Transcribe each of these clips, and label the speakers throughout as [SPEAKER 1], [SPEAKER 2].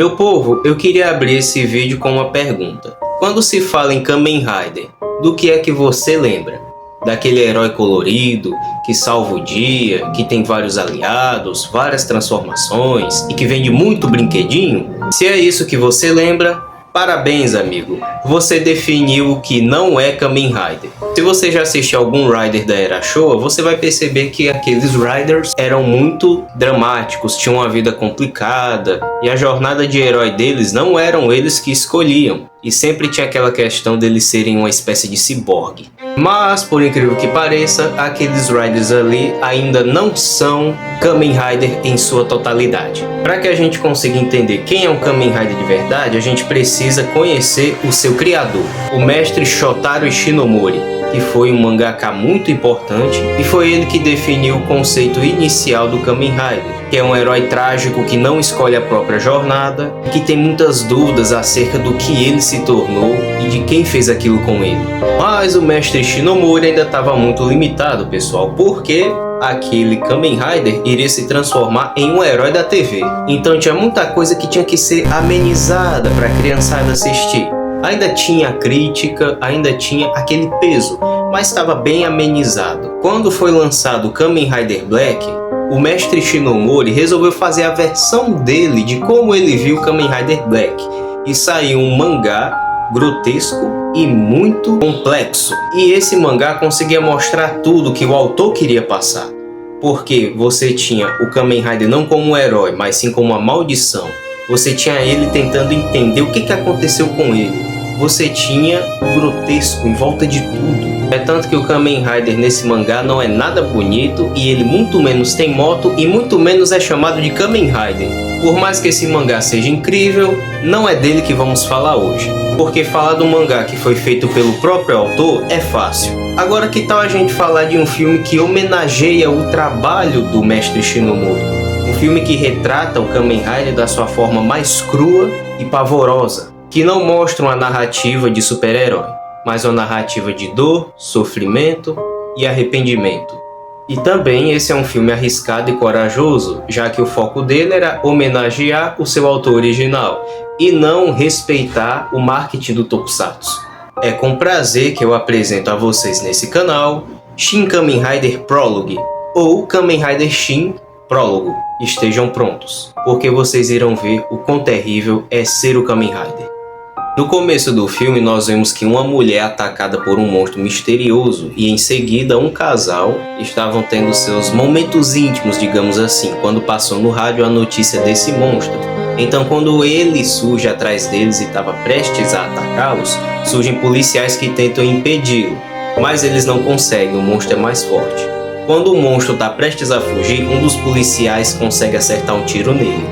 [SPEAKER 1] Meu povo, eu queria abrir esse vídeo com uma pergunta. Quando se fala em Kamen Rider, do que é que você lembra? Daquele herói colorido, que salva o dia, que tem vários aliados, várias transformações e que vende muito brinquedinho? Se é isso que você lembra, parabéns, amigo! Você definiu o que não é Kamen Rider. Se você já assistiu algum Rider da Era Showa, você vai perceber que aqueles Riders eram muito dramáticos, tinham uma vida complicada e a jornada de herói deles não eram eles que escolhiam. E sempre tinha aquela questão deles serem uma espécie de ciborgue. Mas, por incrível que pareça, aqueles Riders ali ainda não são Kamen Rider em sua totalidade. Para que a gente consiga entender quem é um Kamen Rider de verdade, a gente precisa conhecer o seu criador, o mestre Shotaro Ishinomori, que foi um mangaka muito importante e foi ele que definiu o conceito inicial do Kamen Rider, que é um herói trágico que não escolhe a própria jornada e que tem muitas dúvidas acerca do que ele se tornou e de quem fez aquilo com ele. Mas o mestre Ishinomori ainda estava muito limitado, pessoal, porque aquele Kamen Rider iria se transformar em um herói da TV. Então tinha muita coisa que tinha que ser amenizada para a criançada assistir. Ainda tinha crítica, ainda tinha aquele peso, mas estava bem amenizado. Quando foi lançado o Kamen Rider Black, o mestre Ishinomori resolveu fazer a versão dele de como ele viu o Kamen Rider Black. E saiu um mangá grotesco e muito complexo. E esse mangá conseguia mostrar tudo que o autor queria passar. Porque você tinha o Kamen Rider não como um herói, mas sim como uma maldição. Você tinha ele tentando entender o que aconteceu com ele. Você tinha o grotesco em volta de tudo. É tanto que o Kamen Rider nesse mangá não é nada bonito e ele muito menos tem moto e muito menos é chamado de Kamen Rider. Por mais que esse mangá seja incrível, não é dele que vamos falar hoje. Porque falar do mangá que foi feito pelo próprio autor é fácil. Agora que tal a gente falar de um filme que homenageia o trabalho do mestre Ishinomori? Um filme que retrata o Kamen Rider da sua forma mais crua e pavorosa, que não mostra uma narrativa de super-herói, mas uma narrativa de dor, sofrimento e arrependimento. E também esse é um filme arriscado e corajoso, já que o foco dele era homenagear o seu autor original e não respeitar o marketing do Tokusatsu. É com prazer que eu apresento a vocês nesse canal Shin Kamen Rider Prologue, ou Kamen Rider Shin Prólogo. Estejam prontos, porque vocês irão ver o quão terrível é ser o Kamen Rider. No começo do filme nós vemos que uma mulher é atacada por um monstro misterioso e em seguida um casal estavam tendo seus momentos íntimos, digamos assim, quando passou no rádio a notícia desse monstro. Então quando ele surge atrás deles e estava prestes a atacá-los, surgem policiais que tentam impedi-lo, mas eles não conseguem, o monstro é mais forte. Quando o monstro está prestes a fugir, um dos policiais consegue acertar um tiro nele.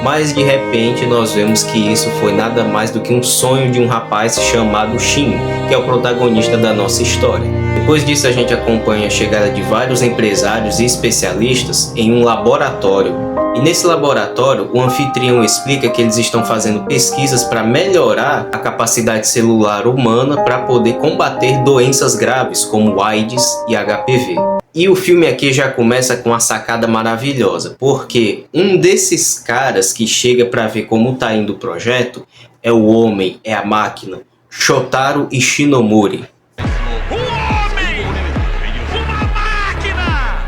[SPEAKER 1] Mas de repente nós vemos que isso foi nada mais do que um sonho de um rapaz chamado Shin, que é o protagonista da nossa história. Depois disso a gente acompanha a chegada de vários empresários e especialistas em um laboratório. E nesse laboratório o anfitrião explica que eles estão fazendo pesquisas para melhorar a capacidade celular humana para poder combater doenças graves como AIDS e HPV. E o filme aqui já começa com uma sacada maravilhosa, porque um desses caras que chega para ver como tá indo o projeto é o homem, é a máquina, Shotaro Ishinomori.
[SPEAKER 2] Um homem! Uma máquina!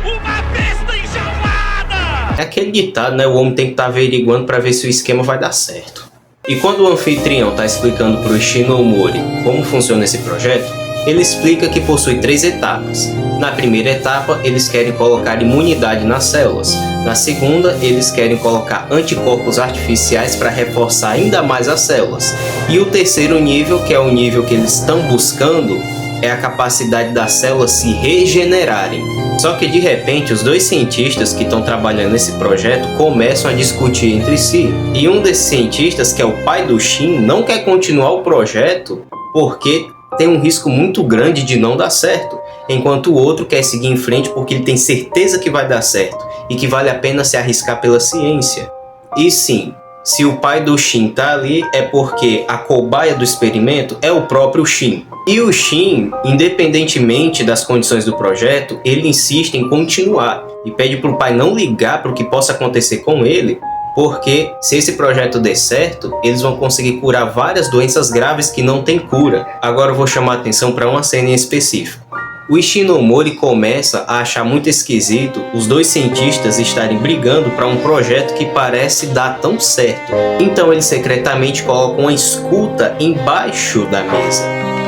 [SPEAKER 2] Uma besta enjaulada!
[SPEAKER 1] É aquele ditado, né? O homem tem que estar averiguando para ver se o esquema vai dar certo. E quando o anfitrião tá explicando pro Ishinomori como funciona esse projeto, ele explica que possui 3 etapas. Na primeira etapa, eles querem colocar imunidade nas células. Na segunda, eles querem colocar anticorpos artificiais para reforçar ainda mais as células. E o terceiro nível, que é o nível que eles estão buscando, é a capacidade das células se regenerarem. Só que de repente, os dois cientistas que estão trabalhando nesse projeto começam a discutir entre si. E um desses cientistas, que é o pai do Shin, não quer continuar o projeto porque tem um risco muito grande de não dar certo, enquanto o outro quer seguir em frente porque ele tem certeza que vai dar certo e que vale a pena se arriscar pela ciência. E sim, se o pai do Shin tá ali é porque a cobaia do experimento é o próprio Shin. E o Shin, independentemente das condições do projeto, ele insiste em continuar e pede para o pai não ligar para o que possa acontecer com ele, porque se esse projeto der certo, eles vão conseguir curar várias doenças graves que não têm cura. Agora eu vou chamar a atenção para uma cena em específico. O Ishinomori começa a achar muito esquisito os dois cientistas estarem brigando para um projeto que parece dar tão certo. Então ele secretamente coloca uma escuta embaixo da mesa.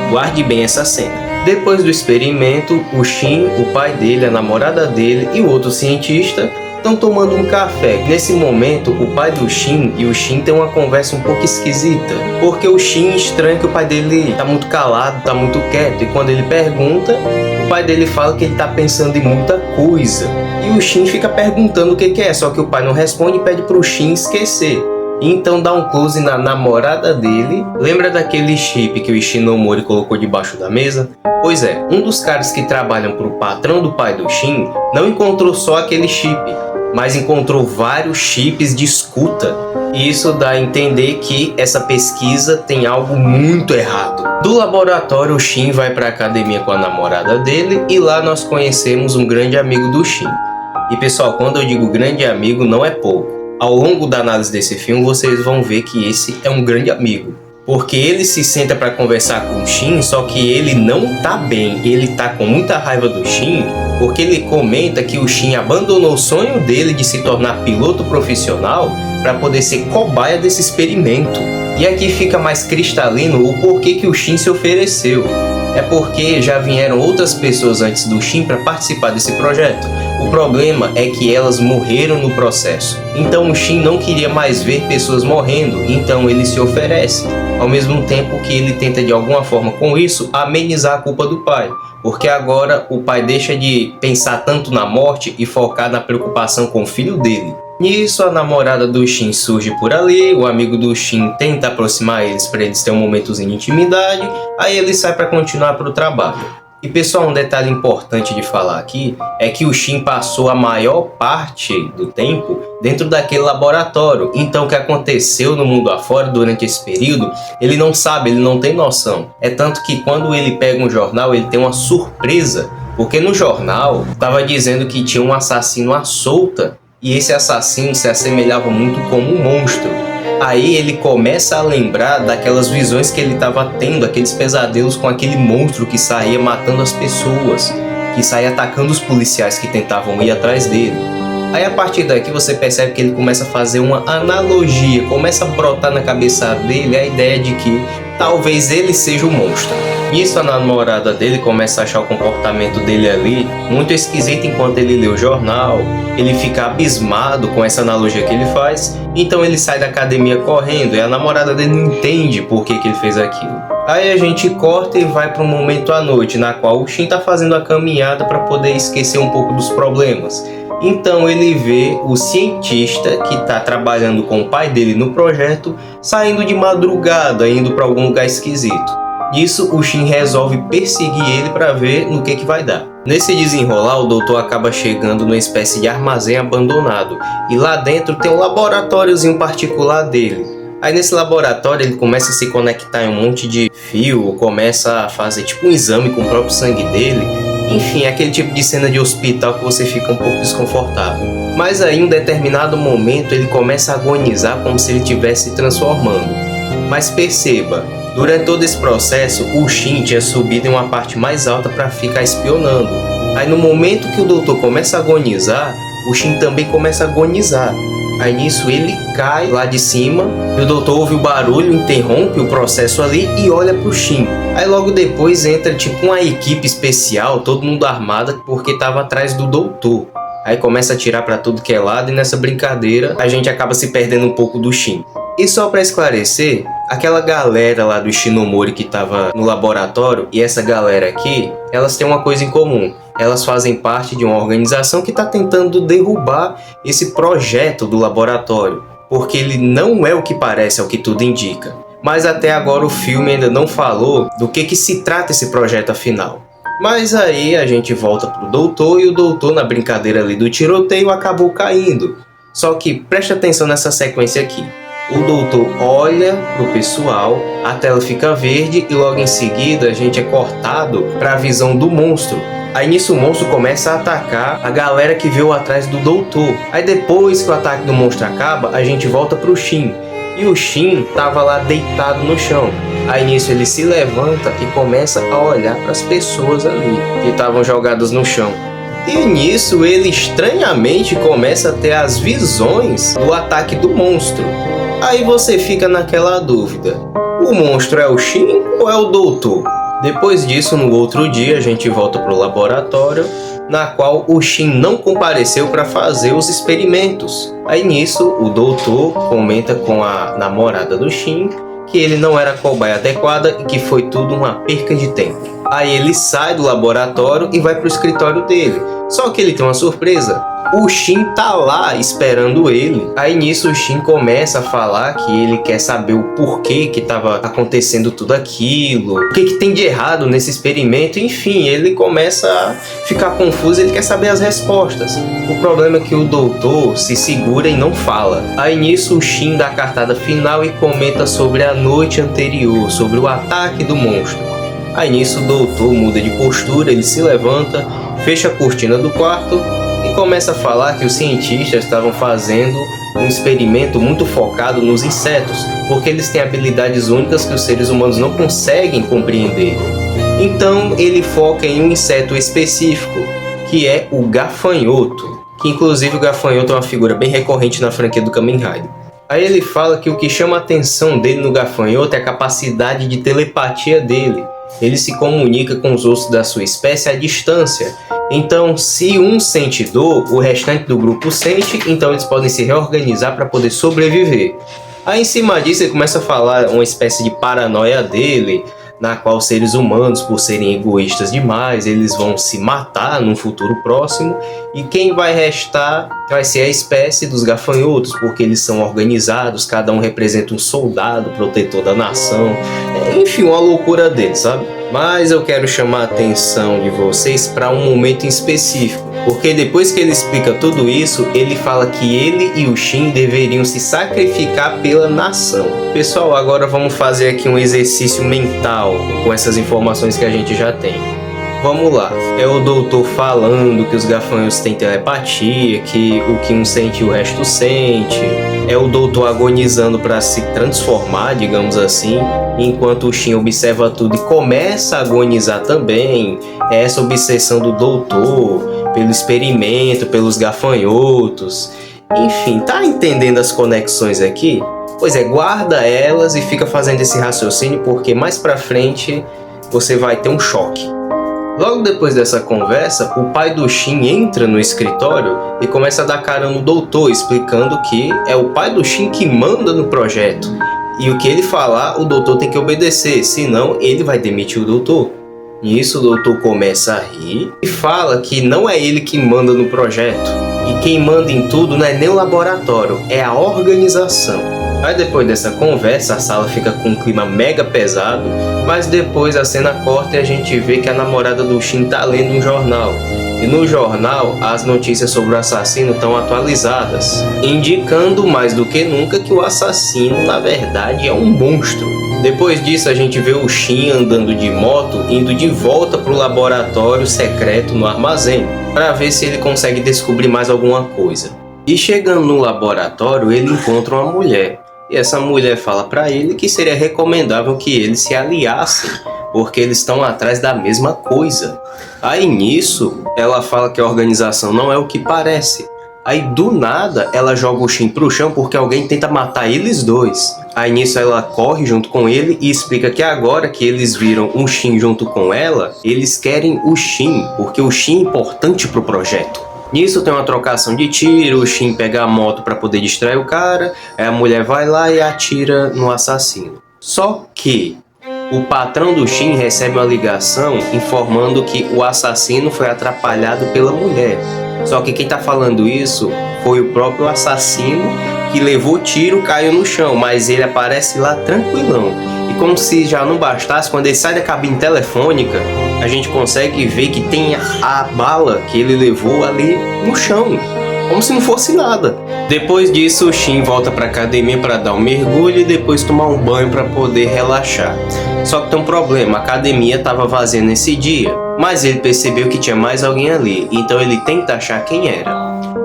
[SPEAKER 1] Guarde bem essa cena. Depois do experimento, o Shin, o pai dele, a namorada dele e o outro cientista estão tomando um café. Nesse momento, o pai do Shin e o Shin tem uma conversa um pouco esquisita, porque o Shin estranha que o pai dele tá muito calado, tá muito quieto, e quando ele pergunta, o pai dele fala que ele tá pensando em muita coisa. E o Shin fica perguntando o que é, só que o pai não responde e pede pro Shin esquecer. Então dá um close na namorada dele. Lembra daquele chip que o Ishinomori colocou debaixo da mesa? Pois é, um dos caras que trabalham pro patrão do pai do Shin não encontrou só aquele chip, mas encontrou vários chips de escuta. E isso dá a entender que essa pesquisa tem algo muito errado. Do laboratório, o Shin vai para a academia com a namorada dele e lá nós conhecemos um grande amigo do Shin. E pessoal, quando eu digo grande amigo, não é pouco. Ao longo da análise desse filme, vocês vão ver que esse é um grande amigo. Porque ele se senta para conversar com o Shin, só que ele não tá bem. Ele tá com muita raiva do Shin, porque ele comenta que o Shin abandonou o sonho dele de se tornar piloto profissional para poder ser cobaia desse experimento. E aqui fica mais cristalino o porquê que o Shin se ofereceu. É porque já vieram outras pessoas antes do Shin para participar desse projeto. O problema é que elas morreram no processo. Então o Shin não queria mais ver pessoas morrendo, então ele se oferece. Ao mesmo tempo que ele tenta de alguma forma com isso amenizar a culpa do pai. Porque agora o pai deixa de pensar tanto na morte e focar na preocupação com o filho dele. Nisso, a namorada do Shin surge por ali, o amigo do Shin tenta aproximar eles para eles terem um momentozinho de intimidade, aí ele sai para continuar para o trabalho. E pessoal, um detalhe importante de falar aqui é que o Shin passou a maior parte do tempo dentro daquele laboratório. Então o que aconteceu no mundo afora durante esse período, ele não sabe, ele não tem noção. É tanto que quando ele pega um jornal, ele tem uma surpresa, porque no jornal estava dizendo que tinha um assassino à solta e esse assassino se assemelhava muito como um monstro. Aí ele começa a lembrar daquelas visões que ele estava tendo, aqueles pesadelos com aquele monstro que saía matando as pessoas, que saía atacando os policiais que tentavam ir atrás dele. Aí a partir daqui você percebe que ele começa a fazer uma analogia, começa a brotar na cabeça dele a ideia de que talvez ele seja o monstro. Nisso a namorada dele começa a achar o comportamento dele ali muito esquisito enquanto ele lê o jornal. Ele fica abismado com essa analogia que ele faz, então ele sai da academia correndo e a namorada dele não entende por que ele fez aquilo. Aí a gente corta e vai para um momento à noite, na qual o Shin está fazendo a caminhada para poder esquecer um pouco dos problemas. Então ele vê o cientista que está trabalhando com o pai dele no projeto saindo de madrugada, indo para algum lugar esquisito. Nisso, o Shin resolve perseguir ele para ver no que vai dar. Nesse desenrolar, o doutor acaba chegando numa espécie de armazém abandonado e lá dentro tem um laboratóriozinho particular dele. Aí nesse laboratório ele começa a se conectar em um monte de fio, começa a fazer tipo um exame com o próprio sangue dele. Enfim, aquele tipo de cena de hospital que você fica um pouco desconfortável. Mas aí em um determinado momento ele começa a agonizar como se ele estivesse se transformando. Mas perceba, durante todo esse processo o Shin tinha subido em uma parte mais alta para ficar espionando. Aí no momento que o doutor começa a agonizar, o Shin também começa a agonizar. Aí nisso ele cai lá de cima e o doutor ouve o barulho, interrompe o processo ali e olha pro Shin. Aí logo depois entra tipo uma equipe especial, todo mundo armada porque estava atrás do doutor. Aí começa a atirar para tudo que é lado e nessa brincadeira a gente acaba se perdendo um pouco do Shin. E só para esclarecer, aquela galera lá do Ishinomori que estava no laboratório e essa galera aqui, elas têm uma coisa em comum. Elas fazem parte de uma organização que está tentando derrubar esse projeto do laboratório, porque ele não é o que parece, é o que tudo indica. Mas até agora o filme ainda não falou do que se trata esse projeto afinal. Mas aí a gente volta pro doutor e o doutor na brincadeira ali do tiroteio acabou caindo. Só que preste atenção nessa sequência aqui. O doutor olha pro pessoal, a tela fica verde e logo em seguida a gente é cortado para a visão do monstro. Aí nisso o monstro começa a atacar a galera que veio atrás do doutor. Aí depois que o ataque do monstro acaba, a gente volta pro Shin. E o Shin tava lá deitado no chão. Aí nisso ele se levanta e começa a olhar para as pessoas ali que estavam jogadas no chão. E nisso ele estranhamente começa a ter as visões do ataque do monstro. Aí você fica naquela dúvida: o monstro é o Shin ou é o doutor? Depois disso, no outro dia, a gente volta pro laboratório, na qual o Shin não compareceu para fazer os experimentos. Aí nisso, o doutor comenta com a namorada do Shin que ele não era a cobaia adequada e que foi tudo uma perca de tempo. Aí ele sai do laboratório e vai pro escritório dele. Só que ele tem uma surpresa. O Shin tá lá esperando ele. Aí nisso o Shin começa a falar que ele quer saber o porquê que tava acontecendo tudo aquilo, o que tem de errado nesse experimento. Enfim, ele começa a ficar confuso, ele quer saber as respostas. O problema é que o doutor se segura e não fala. Aí nisso o Shin dá a cartada final e comenta sobre a noite anterior, sobre o ataque do monstro. Aí nisso o doutor muda de postura, ele se levanta, fecha a cortina do quarto e começa a falar que os cientistas estavam fazendo um experimento muito focado nos insetos, porque eles têm habilidades únicas que os seres humanos não conseguem compreender. Então ele foca em um inseto específico, que é o gafanhoto, que inclusive o gafanhoto é uma figura bem recorrente na franquia do Kamen Rider. Aí ele fala que o que chama a atenção dele no gafanhoto é a capacidade de telepatia dele. Ele se comunica com os outros da sua espécie à distância. Então, se um sente dor, o restante do grupo sente, então eles podem se reorganizar para poder sobreviver. Aí, em cima disso, ele começa a falar uma espécie de paranoia dele, na qual os seres humanos, por serem egoístas demais, eles vão se matar num futuro próximo, e quem vai restar vai ser a espécie dos gafanhotos, porque eles são organizados, cada um representa um soldado, protetor da nação, enfim, uma loucura deles, sabe? Mas eu quero chamar a atenção de vocês para um momento em específico, porque depois que ele explica tudo isso, ele fala que ele e o Shin deveriam se sacrificar pela nação. Pessoal, agora vamos fazer aqui um exercício mental com essas informações que a gente já tem. Vamos lá, é o doutor falando que os gafanhotos têm telepatia, que o que um sente o resto sente. É o doutor agonizando para se transformar, digamos assim, enquanto o Shin observa tudo e começa a agonizar também. É essa obsessão do doutor pelo experimento, pelos gafanhotos. Enfim, tá entendendo as conexões aqui? Pois é, guarda elas e fica fazendo esse raciocínio, porque mais pra frente você vai ter um choque. Logo depois dessa conversa, o pai do Shin entra no escritório e começa a dar cara no doutor, explicando que é o pai do Shin que manda no projeto. E o que ele falar, o doutor tem que obedecer, senão ele vai demitir o doutor. Nisso o doutor começa a rir e fala que não é ele que manda no projeto. E quem manda em tudo não é nem o laboratório, é a organização. Aí depois dessa conversa, a sala fica com um clima mega pesado, mas depois a cena corta e a gente vê que a namorada do Shin tá lendo um jornal. E no jornal, as notícias sobre o assassino estão atualizadas, indicando mais do que nunca que o assassino, na verdade, é um monstro. Depois disso, a gente vê o Shin andando de moto, indo de volta para o laboratório secreto no armazém, para ver se ele consegue descobrir mais alguma coisa. E chegando no laboratório, ele encontra uma mulher. E essa mulher fala para ele que seria recomendável que eles se aliassem, porque eles estão atrás da mesma coisa. Aí nisso, ela fala que a organização não é o que parece. Aí do nada, ela joga o Shin pro chão porque alguém tenta matar eles dois. Aí nisso ela corre junto com ele e explica que agora que eles viram um Shin junto com ela, eles querem o Shin, porque o Shin é importante pro projeto. Nisso tem uma trocação de tiro, o Shin pega a moto para poder distrair o cara, aí a mulher vai lá e atira no assassino. Só que o patrão do Shin recebe uma ligação informando que o assassino foi atrapalhado pela mulher. Só que quem tá falando isso foi o próprio assassino, que levou tiro, caiu no chão, mas ele aparece lá tranquilão. E como se já não bastasse, quando ele sai da cabine telefônica, a gente consegue ver que tem a bala que ele levou ali no chão. como se não fosse nada. Depois disso, o Shin volta pra academia para dar um mergulho e depois tomar um banho para poder relaxar. Só que tem um problema, a academia estava vazia nesse dia, mas ele percebeu que tinha mais alguém ali, então ele tenta achar quem era.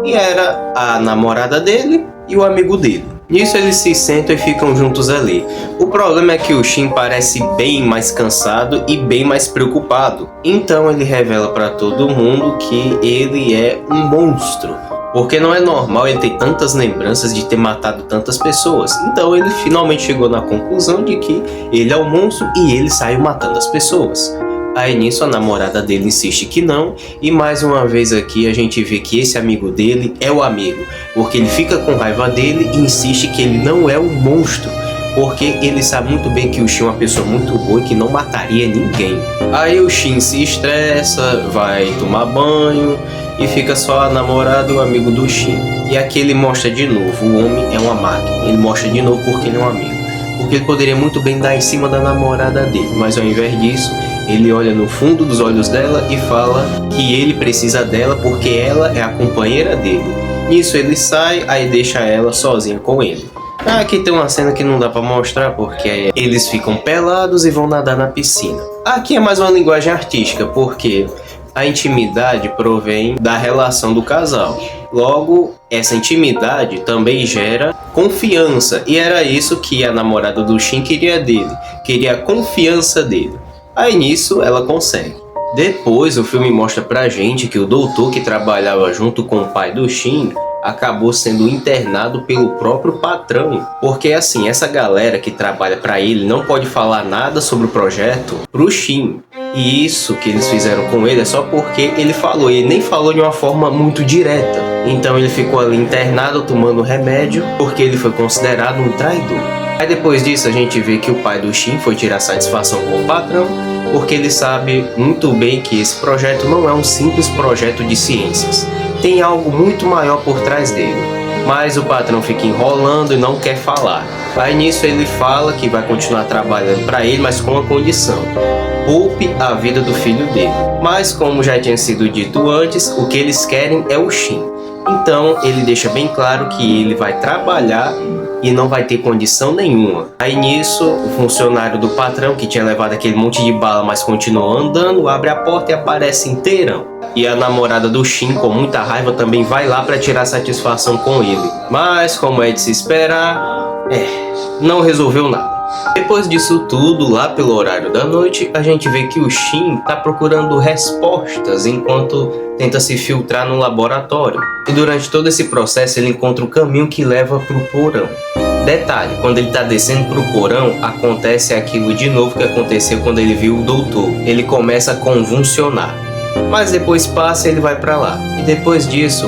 [SPEAKER 1] E era a namorada dele e o amigo dele. Nisso eles se sentam e ficam juntos ali. O problema é que o Shin parece bem mais cansado e bem mais preocupado. Então ele revela para todo mundo que ele é um monstro. Porque não é normal ele ter tantas lembranças de ter matado tantas pessoas. Então ele finalmente chegou na conclusão de que ele é um monstro e ele saiu matando as pessoas. Aí nisso a namorada dele insiste que não, e mais uma vez aqui a gente vê que esse amigo dele é o amigo, porque ele fica com raiva dele e insiste que ele não é um monstro, porque ele sabe muito bem que o Shin é uma pessoa muito boa e que não mataria ninguém. Aí o Shin se estressa, vai tomar banho e fica só a namorada e o amigo do Shin. E aqui ele mostra de novo, o homem é uma máquina, ele mostra de novo porque ele é um amigo. Porque ele poderia muito bem dar em cima da namorada dele, mas ao invés disso, ele olha no fundo dos olhos dela e fala que ele precisa dela porque ela é a companheira dele. Nisso ele sai, aí deixa ela sozinha com ele. Aqui tem uma cena que não dá pra mostrar porque eles ficam pelados e vão nadar na piscina. Aqui é mais uma linguagem artística porque a intimidade provém da relação do casal. Logo, essa intimidade também gera confiança, e era isso que a namorada do Shin queria dele, queria a confiança dele. Aí nisso ela consegue. Depois o filme mostra pra gente que o doutor que trabalhava junto com o pai do Shin acabou sendo internado pelo próprio patrão. Porque assim, essa galera que trabalha pra ele não pode falar nada sobre o projeto pro Shin. E isso que eles fizeram com ele é só porque ele falou, e ele nem falou de uma forma muito direta. Então ele ficou ali internado tomando remédio porque ele foi considerado um traidor. Aí depois disso a gente vê que o pai do Shin foi tirar satisfação com o patrão, porque ele sabe muito bem que esse projeto não é um simples projeto de ciências. Tem algo muito maior por trás dele. Mas o patrão fica enrolando e não quer falar. Aí nisso ele fala que vai continuar trabalhando para ele, mas com uma condição: poupe a vida do filho dele. Mas como já tinha sido dito antes, o que eles querem é o Shin. Então ele deixa bem claro que ele vai trabalhar e não vai ter condição nenhuma. Aí nisso, o funcionário do patrão, que tinha levado aquele monte de bala, mas continuou andando, abre a porta e aparece inteirão. E a namorada do Shin, com muita raiva, também vai lá para tirar satisfação com ele. Mas, como é de se esperar, não resolveu nada. Depois disso tudo, lá pelo horário da noite, a gente vê que o Shin tá procurando respostas enquanto tenta se filtrar no laboratório. E durante todo esse processo ele encontra o caminho que leva pro porão. Detalhe, quando ele tá descendo pro porão, acontece aquilo de novo que aconteceu quando ele viu o doutor. Ele começa a convulsionar. Mas depois passa e ele vai pra lá. E depois disso,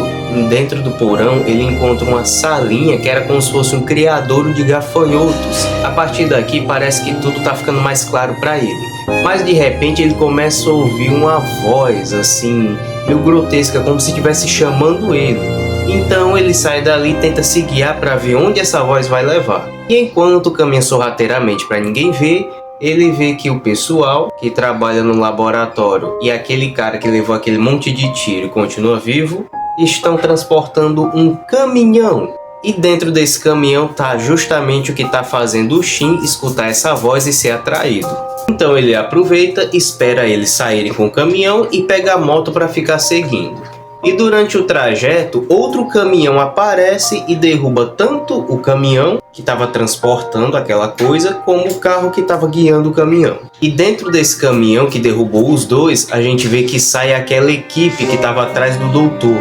[SPEAKER 1] dentro do porão, ele encontra uma salinha que era como se fosse um criadouro de gafanhotos. A partir daqui parece que tudo tá ficando mais claro pra ele. Mas de repente ele começa a ouvir uma voz assim, meio grotesca, como se estivesse chamando ele. Então ele sai dali e tenta se guiar para ver onde essa voz vai levar. E enquanto caminha sorrateiramente para ninguém ver, ele vê que o pessoal que trabalha no laboratório e aquele cara que levou aquele monte de tiro e continua vivo, estão transportando um caminhão. E dentro desse caminhão tá justamente o que tá fazendo o Shin escutar essa voz e ser atraído. Então ele aproveita, espera eles saírem com o caminhão e pega a moto para ficar seguindo. E durante o trajeto, outro caminhão aparece e derruba tanto o caminhão que estava transportando aquela coisa, como o carro que estava guiando o caminhão. E dentro desse caminhão que derrubou os dois, a gente vê que sai aquela equipe que estava atrás do doutor.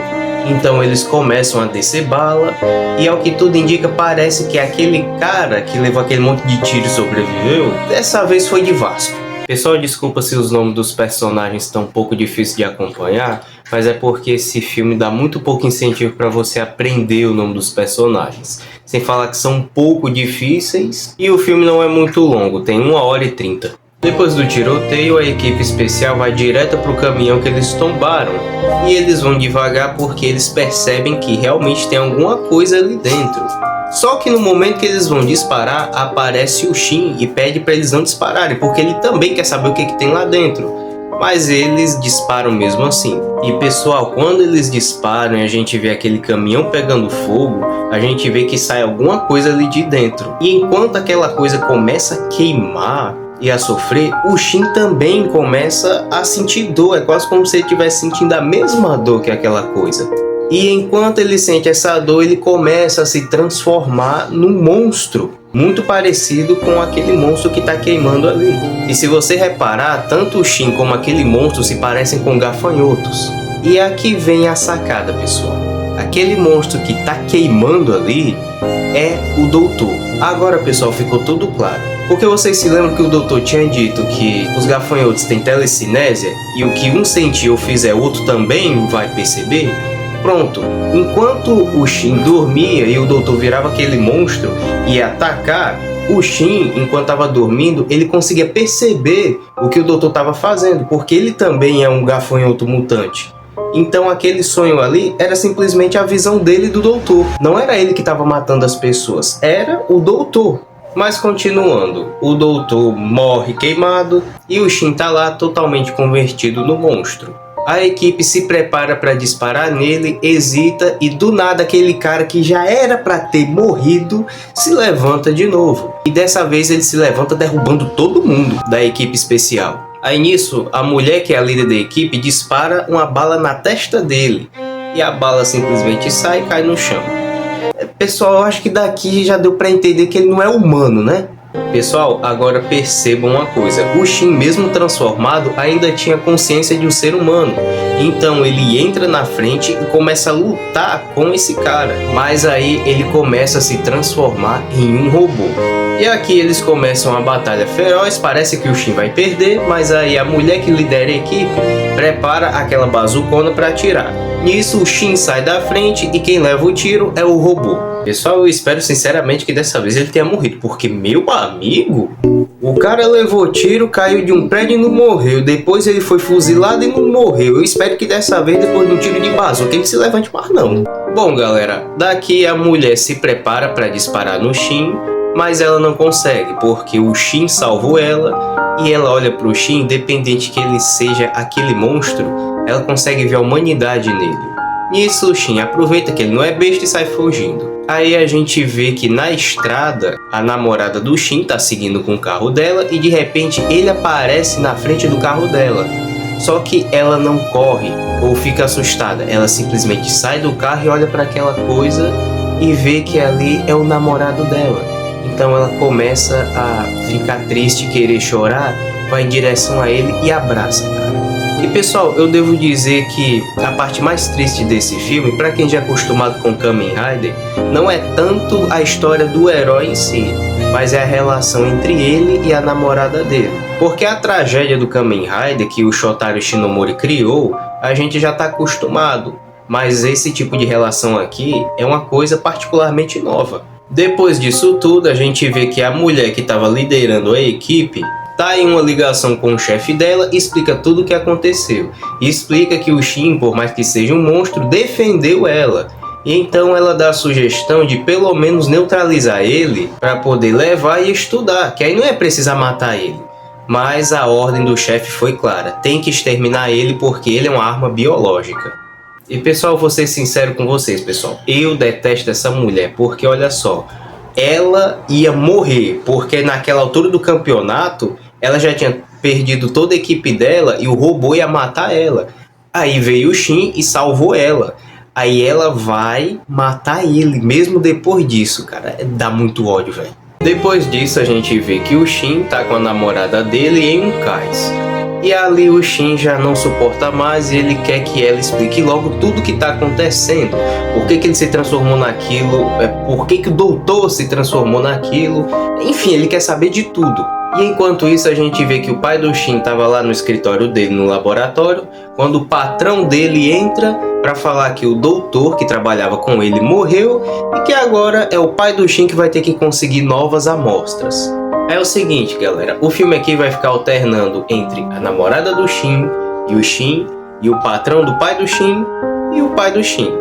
[SPEAKER 1] Então eles começam a descer bala, e ao que tudo indica, parece que aquele cara que levou aquele monte de tiro e sobreviveu, dessa vez foi de Vasco. Pessoal, desculpa se os nomes dos personagens estão um pouco difíceis de acompanhar, mas é porque esse filme dá muito pouco incentivo para você aprender o nome dos personagens. Sem falar que são um pouco difíceis, e o filme não é muito longo, tem 1h30. Depois do tiroteio, a equipe especial vai direto para o caminhão que eles tombaram. E eles vão devagar porque eles percebem que realmente tem alguma coisa ali dentro. Só que no momento que eles vão disparar, aparece o Shin e pede para eles não dispararem, porque ele também quer saber o que tem lá dentro. mas eles disparam mesmo assim. E pessoal, quando eles disparam e a gente vê aquele caminhão pegando fogo, a gente vê que sai alguma coisa ali de dentro. E enquanto aquela coisa começa a queimar e a sofrer, o Shin também começa a sentir dor. É quase como se ele estivesse sentindo a mesma dor que aquela coisa. E enquanto ele sente essa dor, ele começa a se transformar num monstro, muito parecido com aquele monstro que está queimando ali. E se você reparar, tanto o Shin como aquele monstro se parecem com gafanhotos. E aqui vem a sacada, pessoal. Aquele monstro que está queimando ali é o doutor. Agora, pessoal, ficou tudo claro. Porque vocês se lembram que o doutor tinha dito que os gafanhotos têm telecinésia e o que um sentir ou fizer, o outro também vai perceber? Pronto, enquanto o Shin dormia e o doutor virava aquele monstro e ia atacar, o Shin, enquanto estava dormindo, ele conseguia perceber o que o doutor estava fazendo, porque ele também é um gafanhoto mutante. Então aquele sonho ali era simplesmente a visão dele do doutor. Não era ele que estava matando as pessoas, era o doutor. Mas continuando, o doutor morre queimado e o Shin está lá totalmente convertido no monstro. A equipe se prepara para disparar nele, hesita e do nada aquele cara que já era para ter morrido se levanta de novo. E dessa vez ele se levanta derrubando todo mundo da equipe especial. Aí nisso, a mulher que é a líder da equipe dispara uma bala na testa dele. E a bala simplesmente sai e cai no chão. Pessoal, eu acho que daqui já deu para entender que ele não é humano, né? Pessoal, agora percebam uma coisa, o Shin mesmo transformado ainda tinha consciência de um ser humano, então ele entra na frente e começa a lutar com esse cara, mas aí ele começa a se transformar em um robô. E aqui eles começam a batalha feroz, parece que o Shin vai perder, mas aí a mulher que lidera a equipe prepara aquela bazucona para atirar. Nisso o Shin sai da frente e quem leva o tiro é o robô. Pessoal, eu espero sinceramente que dessa vez ele tenha morrido, porque meu amigo, o cara levou tiro, caiu de um prédio e não morreu, depois ele foi fuzilado e não morreu. Eu espero que dessa vez, depois de um tiro de bazuca, ele se levante mais não. Bom galera, daqui a mulher se prepara para disparar no Shin, mas ela não consegue, porque o Shin salvou ela e ela olha pro Shin, independente que ele seja aquele monstro, ela consegue ver a humanidade nele. Nisso o Shin aproveita que ele não é besta e sai fugindo. Aí a gente vê que na estrada a namorada do Shin tá seguindo com o carro dela e de repente ele aparece na frente do carro dela. Só que ela não corre ou fica assustada, ela simplesmente sai do carro e olha para aquela coisa e vê que ali é o namorado dela. Então ela começa a ficar triste, querer chorar, vai em direção a ele e abraça, cara. E pessoal, eu devo dizer que a parte mais triste desse filme, para quem já é acostumado com Kamen Rider, não é tanto a história do herói em si, mas é a relação entre ele e a namorada dele. Porque a tragédia do Kamen Rider que o Shotaro Shinomori criou, a gente já está acostumado, mas esse tipo de relação aqui é uma coisa particularmente nova. Depois disso tudo, a gente vê que a mulher que estava liderando a equipe tá em uma ligação com o chefe dela e explica tudo o que aconteceu. E explica que o Shin, por mais que seja um monstro, defendeu ela. E então ela dá a sugestão de pelo menos neutralizar ele para poder levar e estudar, que aí não é precisar matar ele. Mas a ordem do chefe foi clara, tem que exterminar ele porque ele é uma arma biológica. E pessoal, vou ser sincero com vocês, pessoal, eu detesto essa mulher porque olha só, ela ia morrer porque naquela altura do campeonato ela já tinha perdido toda a equipe dela e o robô ia matar ela. Aí veio o Shin e salvou ela. Aí ela vai matar ele, mesmo depois disso, cara. Dá muito ódio, velho. Depois disso a gente vê que o Shin tá com a namorada dele em um cais. E ali o Shin já não suporta mais e ele quer que ela explique logo tudo que tá acontecendo. Por que ele se transformou naquilo, por que o doutor se transformou naquilo. Enfim, ele quer saber de tudo. E enquanto isso a gente vê que o pai do Shin estava lá no escritório dele no laboratório, quando o patrão dele entra para falar que o doutor que trabalhava com ele morreu e que agora é o pai do Shin que vai ter que conseguir novas amostras. É o seguinte galera, o filme aqui vai ficar alternando entre a namorada do Shin e o patrão do pai do Shin e o pai do Shin.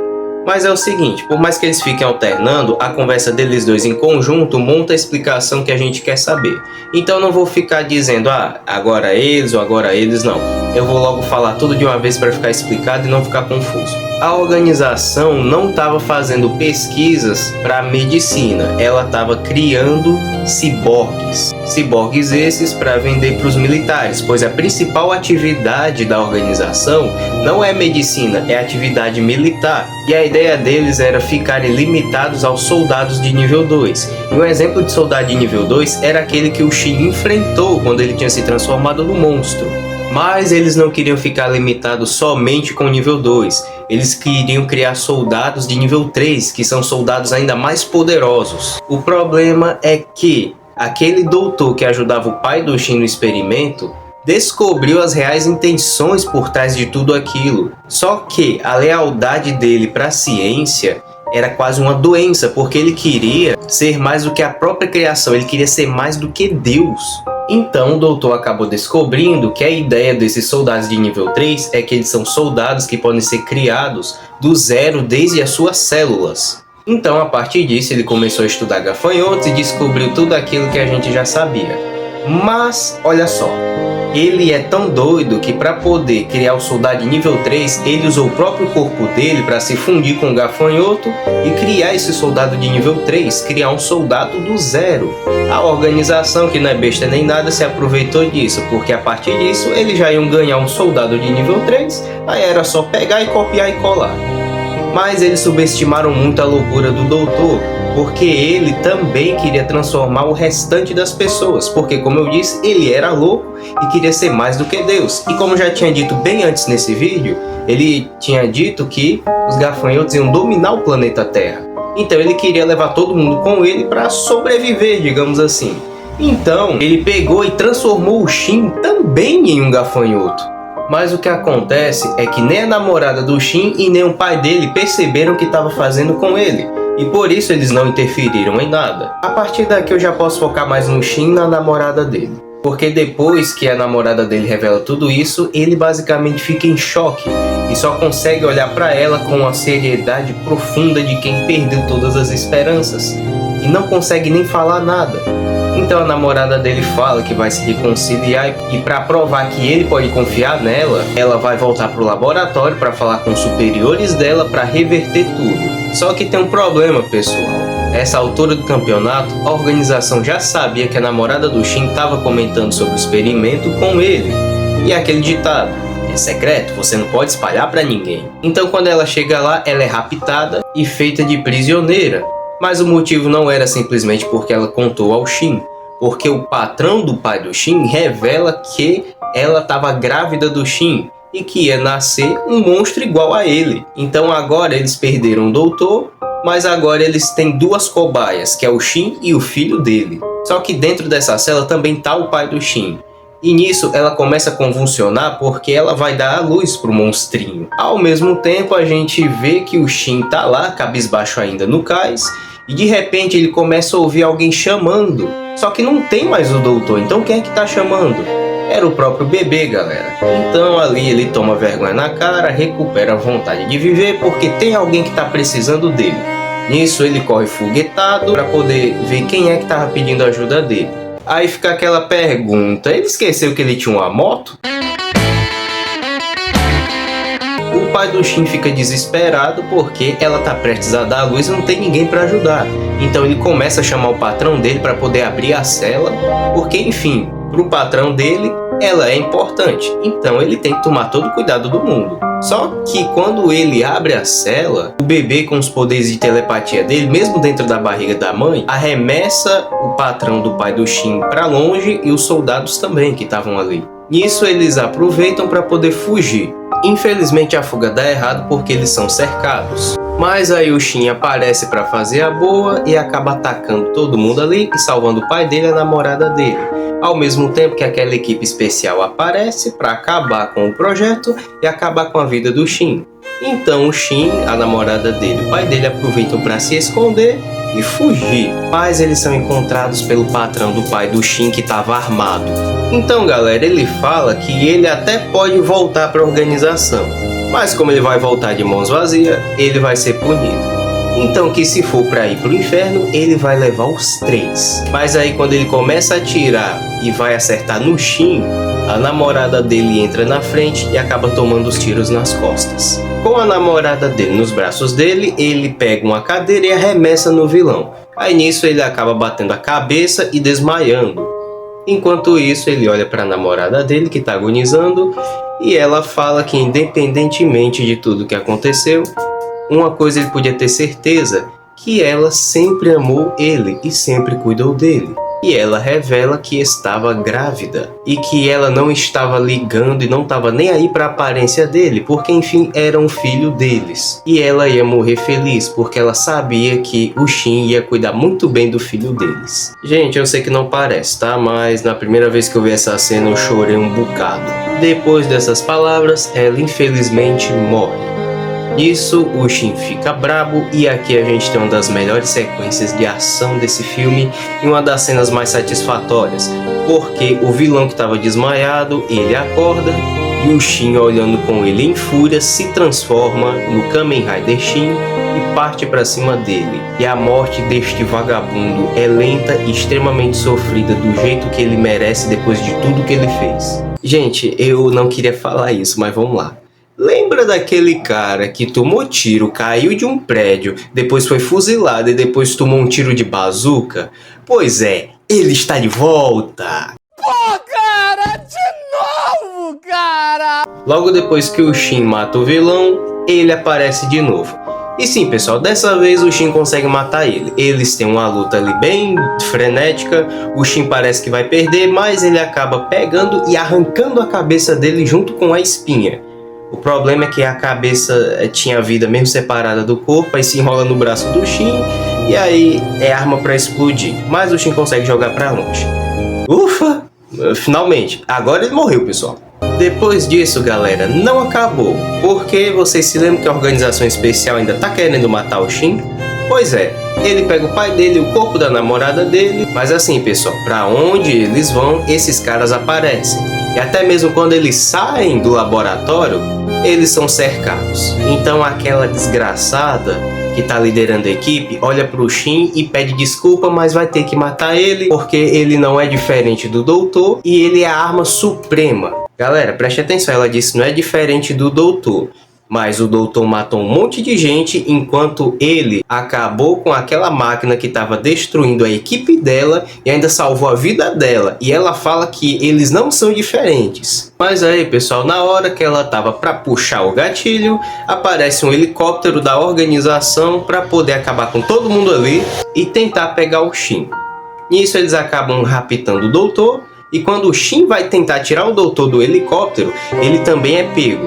[SPEAKER 1] Mas é o seguinte, por mais que eles fiquem alternando, a conversa deles dois em conjunto monta a explicação que a gente quer saber. Então não vou ficar dizendo, agora eles ou agora eles, não. Eu vou logo falar tudo de uma vez para ficar explicado e não ficar confuso. A organização não estava fazendo pesquisas para medicina, ela estava criando ciborgues. Ciborgues esses para vender para os militares, pois a principal atividade da organização não é medicina, é atividade militar. E a ideia deles era ficarem limitados aos soldados de nível 2. E um exemplo de soldado de nível 2 era aquele que o Shin enfrentou quando ele tinha se transformado no monstro. Mas eles não queriam ficar limitados somente com nível 2. Eles queriam criar soldados de nível 3, que são soldados ainda mais poderosos. O problema é que aquele doutor que ajudava o pai do Shin no experimento descobriu as reais intenções por trás de tudo aquilo. Só que a lealdade dele para a ciência era quase uma doença, porque ele queria ser mais do que a própria criação, ele queria ser mais do que Deus. Então o doutor acabou descobrindo que a ideia desses soldados de nível 3 é que eles são soldados que podem ser criados do zero desde as suas células. Então a partir disso ele começou a estudar gafanhotos e descobriu tudo aquilo que a gente já sabia. Mas olha só, ele é tão doido que para poder criar o soldado de nível 3, ele usou o próprio corpo dele para se fundir com o gafanhoto e criar esse soldado de nível 3, criar um soldado do zero. A organização, que não é besta nem nada, se aproveitou disso, porque a partir disso eles já iam ganhar um soldado de nível 3, aí era só pegar e copiar e colar. Mas eles subestimaram muito a loucura do doutor, porque ele também queria transformar o restante das pessoas, porque como eu disse, ele era louco e queria ser mais do que Deus. E como já tinha dito bem antes nesse vídeo, ele tinha dito que os gafanhotos iam dominar o planeta Terra. Então ele queria levar todo mundo com ele para sobreviver, digamos assim. Então ele pegou e transformou o Shin também em um gafanhoto. Mas o que acontece é que nem a namorada do Shin e nem o pai dele perceberam o que estava fazendo com ele. E por isso eles não interferiram em nada. A partir daqui eu já posso focar mais no Shin e na namorada dele. Porque depois que a namorada dele revela tudo isso, ele basicamente fica em choque e só consegue olhar para ela com a seriedade profunda de quem perdeu todas as esperanças e não consegue nem falar nada. Então a namorada dele fala que vai se reconciliar e para provar que ele pode confiar nela, ela vai voltar pro laboratório para falar com os superiores dela para reverter tudo. Só que tem um problema, pessoal. Essa altura do campeonato, a organização já sabia que a namorada do Shin estava comentando sobre o experimento com ele. E aquele ditado, é secreto, você não pode espalhar para ninguém. Então quando ela chega lá, ela é raptada e feita de prisioneira. Mas o motivo não era simplesmente porque ela contou ao Shin, porque o patrão do pai do Shin revela que ela estava grávida do Shin e que ia nascer um monstro igual a ele. Então agora eles perderam o doutor, mas agora eles têm duas cobaias, que é o Shin e o filho dele. Só que dentro dessa cela também está o pai do Shin. E nisso ela começa a convulsionar porque ela vai dar a luz pro monstrinho. Ao mesmo tempo a gente vê que o Shin tá lá, cabisbaixo ainda no cais, e de repente ele começa a ouvir alguém chamando. Só que não tem mais o doutor, então quem é que tá chamando? Era o próprio bebê, galera. Então ali ele toma vergonha na cara, recupera a vontade de viver porque tem alguém que tá precisando dele. Nisso ele corre foguetado para poder ver quem é que tava pedindo ajuda dele. Aí fica aquela pergunta, ele esqueceu que ele tinha uma moto? O pai do Shin fica desesperado porque ela tá prestes a dar a luz e não tem ninguém para ajudar. Então ele começa a chamar o patrão dele para poder abrir a cela, porque enfim, pro patrão dele ela é importante. Então ele tem que tomar todo o cuidado do mundo. Só que quando ele abre a cela, o bebê com os poderes de telepatia dele, mesmo dentro da barriga da mãe, arremessa o patrão do pai do Shin para longe e os soldados também que estavam ali. Nisso eles aproveitam para poder fugir. Infelizmente a fuga dá errado porque eles são cercados. Mas aí o Shin aparece para fazer a boa e acaba atacando todo mundo ali e salvando o pai dele e a namorada dele. Ao mesmo tempo que aquela equipe especial aparece para acabar com o projeto e acabar com a vida do Shin. Então o Shin, a namorada dele e o pai dele aproveitam para se esconder e fugir. Mas eles são encontrados pelo patrão do pai do Shin que estava armado. Então galera, ele fala que ele até pode voltar para a organização, Mas como ele vai voltar de mãos vazias, ele vai ser punido. Então que se for para ir pro inferno, ele vai levar os 3. Mas aí quando ele começa a atirar e vai acertar no Shin, a namorada dele entra na frente e acaba tomando os tiros nas costas. Com a namorada dele nos braços dele, ele pega uma cadeira e arremessa no vilão. Aí nisso ele acaba batendo a cabeça e desmaiando. Enquanto isso, ele olha para a namorada dele que está agonizando e ela fala que independentemente de tudo que aconteceu, uma coisa ele podia ter certeza, que ela sempre amou ele e sempre cuidou dele. E ela revela que estava grávida e que ela não estava ligando e não estava nem aí para a aparência dele, porque enfim era um filho deles. E ela ia morrer feliz porque ela sabia que o Shin ia cuidar muito bem do filho deles. Gente, eu sei que não parece, tá? Mas na primeira vez que eu vi essa cena eu chorei um bocado. Depois dessas palavras, ela infelizmente morre. Nisso, o Shin fica brabo e aqui a gente tem uma das melhores sequências de ação desse filme e uma das cenas mais satisfatórias, porque o vilão que estava desmaiado, ele acorda e o Shin, olhando com ele em fúria, se transforma no Kamen Rider Shin e parte para cima dele. E a morte deste vagabundo é lenta e extremamente sofrida do jeito que ele merece depois de tudo que ele fez. Gente, eu não queria falar isso, mas vamos lá. Lembra daquele cara que tomou tiro, caiu de um prédio, depois foi fuzilado e depois tomou um tiro de bazuca? Pois é, ele está de volta!
[SPEAKER 3] Pô, cara, de novo, cara!
[SPEAKER 1] Logo depois que o Shin mata o vilão, ele aparece de novo. E sim, pessoal, dessa vez o Shin consegue matar ele. Eles têm uma luta ali bem frenética, o Shin parece que vai perder, mas ele acaba pegando e arrancando a cabeça dele junto com a espinha. O problema é que a cabeça tinha vida mesmo separada do corpo, aí se enrola no braço do Shin e aí é arma para explodir. Mas o Shin consegue jogar para longe. Ufa! Finalmente! Agora ele morreu, pessoal. Depois disso, galera, não acabou. Porque vocês se lembram que a organização especial ainda tá querendo matar o Shin? Pois é, ele pega o pai dele e o corpo da namorada dele. Mas assim, pessoal, para onde eles vão, esses caras aparecem. E até mesmo quando eles saem do laboratório, eles são cercados. Então aquela desgraçada que tá liderando a equipe olha pro Shin e pede desculpa, mas vai ter que matar ele, porque ele não é diferente do doutor e ele é a arma suprema. Galera, preste atenção, ela disse não é diferente do doutor. Mas o doutor matou um monte de gente enquanto ele acabou com aquela máquina que estava destruindo a equipe dela e ainda salvou a vida dela. E ela fala que eles não são diferentes. Mas aí, pessoal, na hora que ela estava para puxar o gatilho, aparece um helicóptero da organização para poder acabar com todo mundo ali e tentar pegar o Shin. Nisso eles acabam raptando o doutor e quando o Shin vai tentar tirar o doutor do helicóptero, ele também é pego.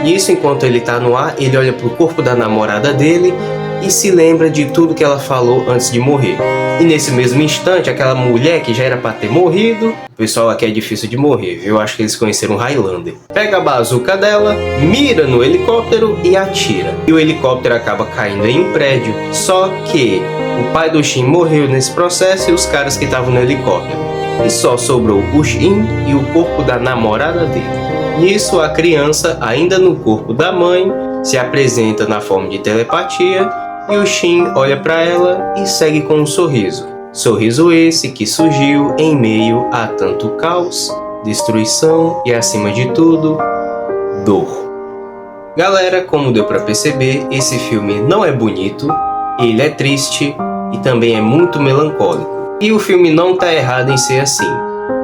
[SPEAKER 1] Nisso, enquanto ele tá no ar, ele olha pro corpo da namorada dele e se lembra de tudo que ela falou antes de morrer. E nesse mesmo instante, aquela mulher que já era pra ter morrido, o pessoal aqui é difícil de morrer, viu? Eu acho que eles conheceram Highlander. Pega a bazuca dela, mira no helicóptero e atira. E o helicóptero acaba caindo em um prédio. Só que o pai do Shin morreu nesse processo e os caras que estavam no helicóptero. E só sobrou o Shin e o corpo da namorada dele. Nisso, a criança, ainda no corpo da mãe, se apresenta na forma de telepatia e o Shin olha para ela e segue com um sorriso. Sorriso esse que surgiu em meio a tanto caos, destruição e, acima de tudo, dor. Galera, como deu para perceber, esse filme não é bonito, ele é triste e também é muito melancólico. E o filme não tá errado em ser assim.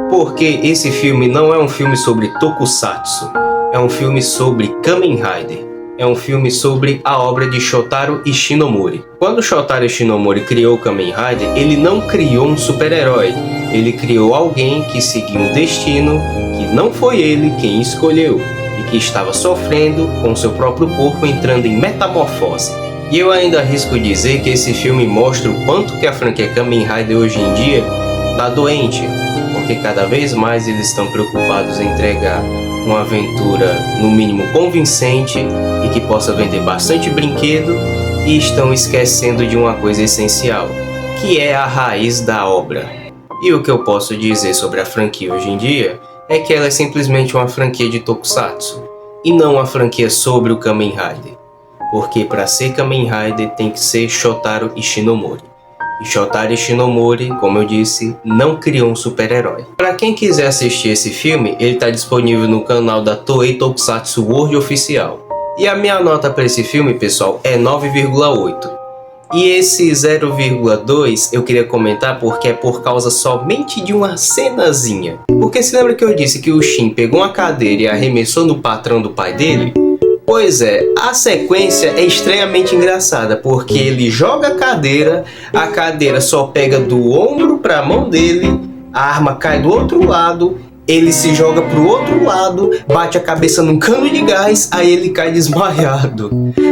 [SPEAKER 1] Porque esse filme não é um filme sobre Tokusatsu, é um filme sobre Kamen Rider, é um filme sobre a obra de Shotaro Ishinomori. Quando Shotaro Ishinomori criou o Kamen Rider, ele não criou um super-herói, ele criou alguém que seguiu um destino que não foi ele quem escolheu e que estava sofrendo com seu próprio corpo entrando em metamorfose. E eu ainda arrisco dizer que esse filme mostra o quanto que a franquia Kamen Rider hoje em dia está doente, porque cada vez mais eles estão preocupados em entregar uma aventura no mínimo convincente e que possa vender bastante brinquedo e estão esquecendo de uma coisa essencial, que é a raiz da obra. E o que eu posso dizer sobre a franquia hoje em dia é que ela é simplesmente uma franquia de Tokusatsu. e não uma franquia sobre o Kamen Rider. Porque para ser Kamen Rider tem que ser Shotaro Ishinomori. E Shotaro Ishinomori, como eu disse, não criou um super-herói. Para quem quiser assistir esse filme, ele está disponível no canal da Toei Tokusatsu World Oficial. E a minha nota para esse filme, pessoal, é 9,8. E esse 0,2 eu queria comentar porque é por causa somente de uma cenazinha. Porque se lembra que eu disse que o Shin pegou uma cadeira e arremessou no patrão do pai dele? Pois é, a sequência é estranhamente engraçada, porque ele joga a cadeira só pega do ombro para a mão dele, a arma cai do outro lado, ele se joga pro outro lado, bate a cabeça num cano de gás, aí ele cai desmaiado.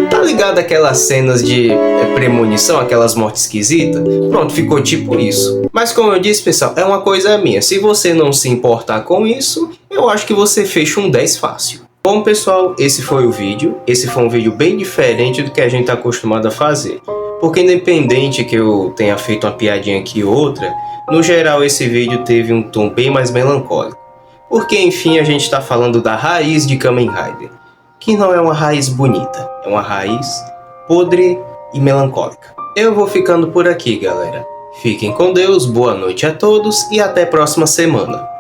[SPEAKER 1] Tá ligado aquelas cenas de premonição, aquelas mortes esquisitas? Pronto, ficou tipo isso. Mas como eu disse, pessoal, é uma coisa minha. Se você não se importar com isso, eu acho que você fecha um 10 fácil. Bom, pessoal, esse foi o vídeo. Esse foi um vídeo bem diferente do que a gente tá acostumado a fazer. Porque independente que eu tenha feito uma piadinha aqui ou outra, no geral esse vídeo teve um tom bem mais melancólico. Porque enfim a gente está falando da raiz de Kamen Rider, que não é uma raiz bonita, é uma raiz podre e melancólica. Eu vou ficando por aqui, galera. Fiquem com Deus, boa noite a todos e até a próxima semana.